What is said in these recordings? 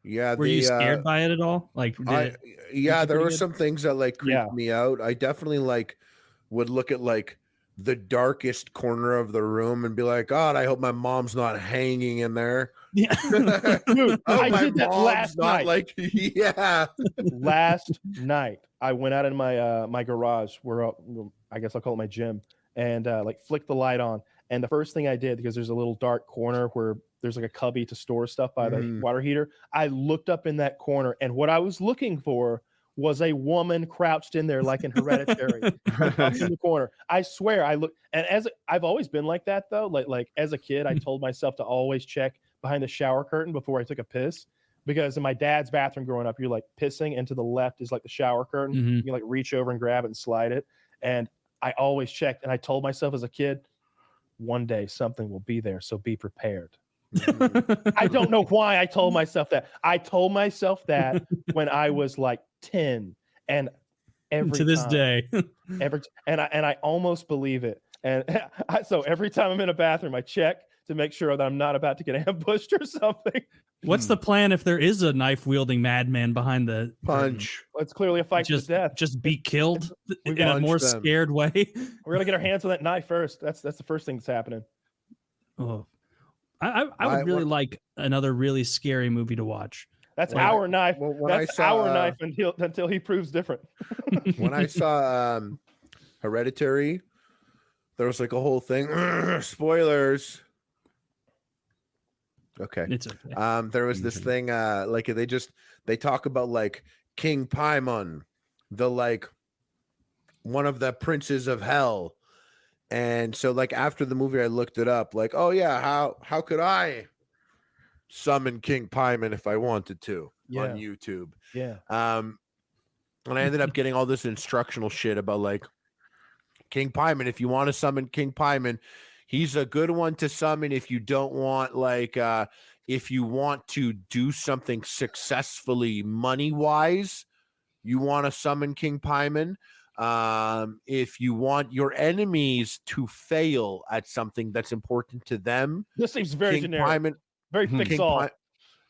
Yeah, Were you scared by it at all? Like, there were some things that like creeped me out. I definitely like would look at like the darkest corner of the room and be like, God, I hope my mom's not hanging in there. Yeah. Dude, I did that last night. Like, yeah. Last night, I went out in my my garage where I guess I'll call it my gym, and like flicked the light on. And the first thing I did, because there's a little dark corner where there's like a cubby to store stuff by the water heater, I looked up in that corner, and what I was looking for was a woman crouched in there like in Hereditary, up in the corner. I swear, I looked, and as I've always been like that though. Like as a kid, I told myself to always check behind the shower curtain before I took a piss, because in my dad's bathroom growing up, you're like pissing, and to the left is like the shower curtain. You can like reach over and grab it and slide it. And I always checked, and I told myself as a kid, one day something will be there, so be prepared. I don't know why I told myself that. I told myself that when I was like 10, and every to this day, and I almost believe it. And so every time I'm in a bathroom, I check to make sure that I'm not about to get ambushed or something. What's the plan if there is a knife-wielding madman behind the punch? Well, it's clearly a fight to the death. Just be killed in a more scared way. We're gonna get our hands on that knife first. That's the first thing that's happening. Oh, I would really like another really scary movie to watch. That's our knife. That's our knife until he proves different. When I saw Hereditary, there was like a whole thing. Spoilers. Okay. It's okay. There was this thing, like they talk about like King Paimon, the like one of the princes of hell. And so like after the movie, I looked it up, like, oh yeah, how could I summon King Paimon if I wanted to on YouTube? Yeah. And I ended up getting all this instructional shit about like King Paimon. If you want to summon King Paimon, he's a good one to summon if you don't want like if you want to do something successfully money-wise, you want to summon King Paimon. If you want your enemies to fail at something that's important to them, this seems very King generic. Paimon, very fix all.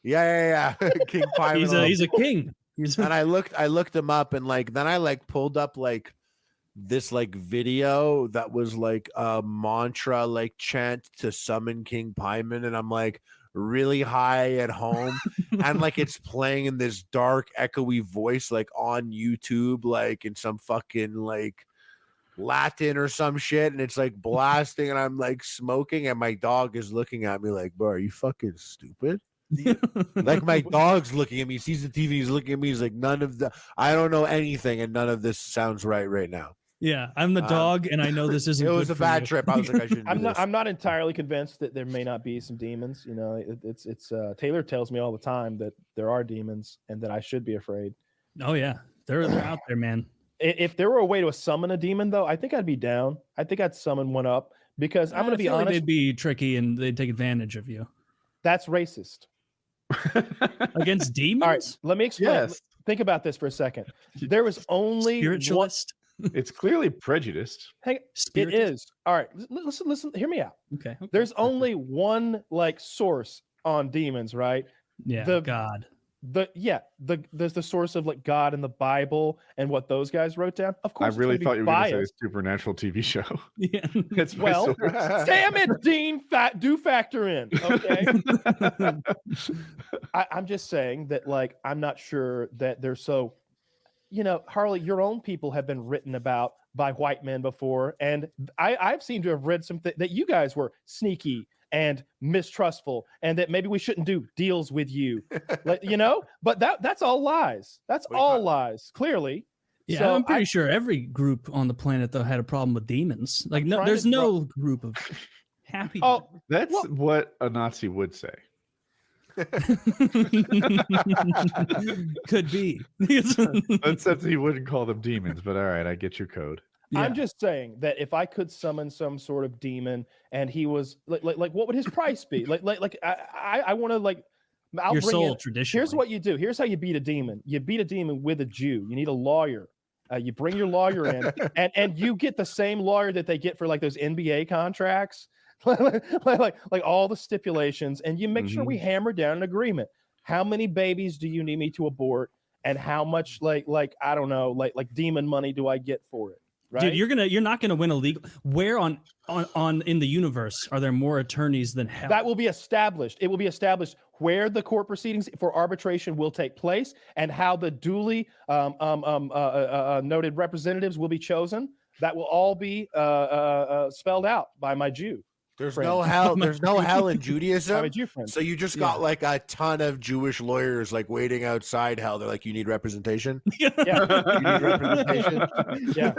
Yeah. King Paimon. He's a king. And I looked him up, and like then I like pulled up like this like video that was like a mantra like chant to summon King Paimon, and I'm like really high at home and like it's playing in this dark echoey voice like on YouTube, like in some fucking like Latin or some shit, and it's like blasting, and I'm like smoking, and my dog is looking at me like, bro, are you fucking stupid? Like my dog's looking at me, sees the TV, he's looking at me, he's like, I don't know anything, and none of this sounds right now. Yeah, I'm the dog, and I know this isn't. It was a bad trip. I was like, I shouldn't. I'm not entirely convinced that there may not be some demons. You know, it's Taylor tells me all the time that there are demons and that I should be afraid. Oh yeah, they're out there, man. If there were a way to summon a demon, though, I think I'd be down. I think I'd summon one up, because I'm going to be honest. They'd be tricky and they'd take advantage of you. That's racist. Against demons? All right, let me explain. Yes. Think about this for a second. There was only spiritualist. It's clearly prejudiced. It is. All right, listen. Hear me out. Okay. There's only one like source on demons, right? Yeah. God. The source of like God in the Bible and what those guys wrote down. Of course, I really thought you were going to say a supernatural TV show. Yeah. It's well, damn it, Dean. Do factor in. Okay. I'm just saying that, like, I'm not sure that they're so. You know, Harley, your own people have been written about by white men before, and I've seemed to have read something that you guys were sneaky and mistrustful, and that maybe we shouldn't do deals with you, like, you know. But that's all lies. That's all lies. Clearly. Yeah, so I'm pretty sure every group on the planet though had a problem with demons. Like, no, there's no group of happy. Oh, that's what a Nazi would say. Could be. Except he wouldn't call them demons, but all right, I get your code. Yeah. I'm just saying that if I could summon some sort of demon and he was like what would his price be? I want to like your soul tradition. Here's what you do. Here's how you beat a demon. You beat a demon with a Jew. You need a lawyer. You bring your lawyer in, and you get the same lawyer that they get for like those NBA contracts, like all the stipulations, and you make sure we hammer down an agreement. how many babies do you need me to abort, and how much like I don't know, like demon money do I get for it? Right? Dude, you're not gonna win a legal. Where on in the universe are there more attorneys than hell? That will be established. It will be established where the court proceedings for arbitration will take place and how the duly noted representatives will be chosen. That will all be spelled out by my Jew. There's friends. no hell. There's no hell in Judaism. My Jew friends. So you just got like a ton of Jewish lawyers like waiting outside hell. They're like, you need representation. Yeah. You need representation. Yeah.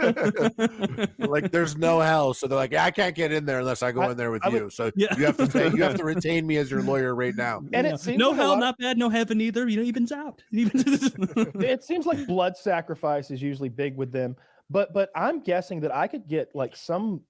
Like there's no hell. So they're like, I can't get in there unless I go in there with you. So you have to retain me as your lawyer right now. And it seems no like hell, not bad. No heaven either. Evens out. It seems like blood sacrifice is usually big with them. But I'm guessing that I could get like some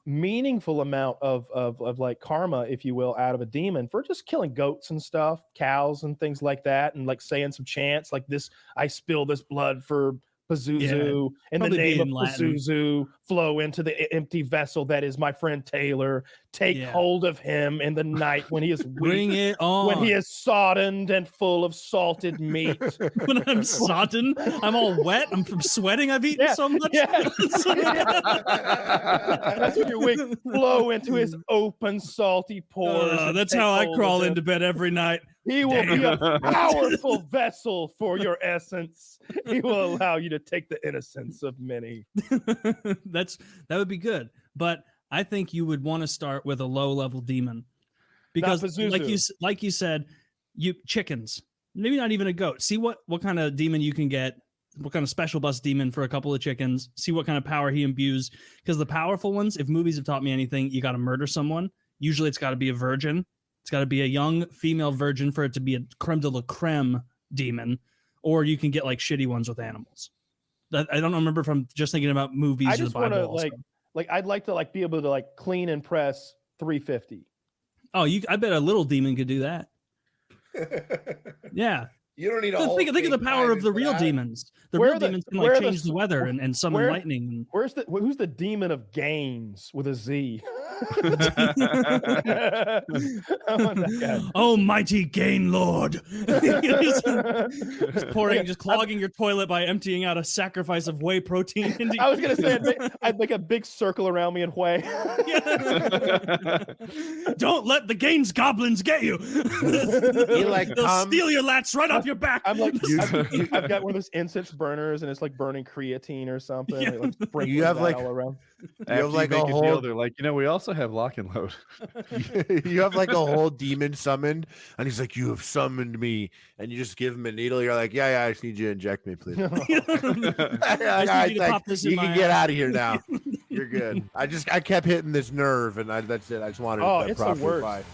meaningful amount of like karma, if you will, out of a demon for just killing goats and stuff, cows and things like that, and like saying some chants like this, I spill this blood for Pazuzu, in the name of Pazuzu, flow into the empty vessel that is my friend Taylor. Take hold of him in the night when he is weak, bring it on. When he is soddened and full of salted meat. When I'm sodden, I'm all wet. I'm from sweating. I've eaten so much. Yeah. That's when you're weak. Flow into his open, salty pores. That's how I crawl into bed every night. He will be a powerful vessel for your essence. He will allow you to take the innocence of many. That would be good, but I think you would want to start with a low-level demon because, like you said, chickens, maybe not even a goat. See what kind of demon you can get. What kind of special bus demon for a couple of chickens? See what kind of power he imbues. Because the powerful ones, if movies have taught me anything, you got to murder someone. Usually, it's got to be a virgin. It's got to be a young female virgin for it to be a creme de la creme demon, or you can get like shitty ones with animals. I don't remember if I'm just thinking about movies. I just want to like I'd like to be able to like clean and press 350. Oh, I bet a little demon could do that. Yeah. You don't need a think of the power of the real demons. The real demons can like change the weather and summon lightning. Who's the demon of gains with a Z? Oh, mighty gain lord. just clogging your toilet by emptying out a sacrifice of whey protein. I was gonna say I'd make a big circle around me in whey. Don't let the gains goblins get you. They'll steal your lats right off your back. I'm like, I've got one of those incense burners, and it's like burning creatine or something. Yeah. Like, you have like all around. You have like a whole. They're like, we also have lock and load. You have like a whole demon summoned, and he's like, you have summoned me, and you just give him a needle. You're like, yeah, I just need you to inject me, please. You can get out of here now. You're good. I kept hitting this nerve, and that's it. I just wanted to it's the worst.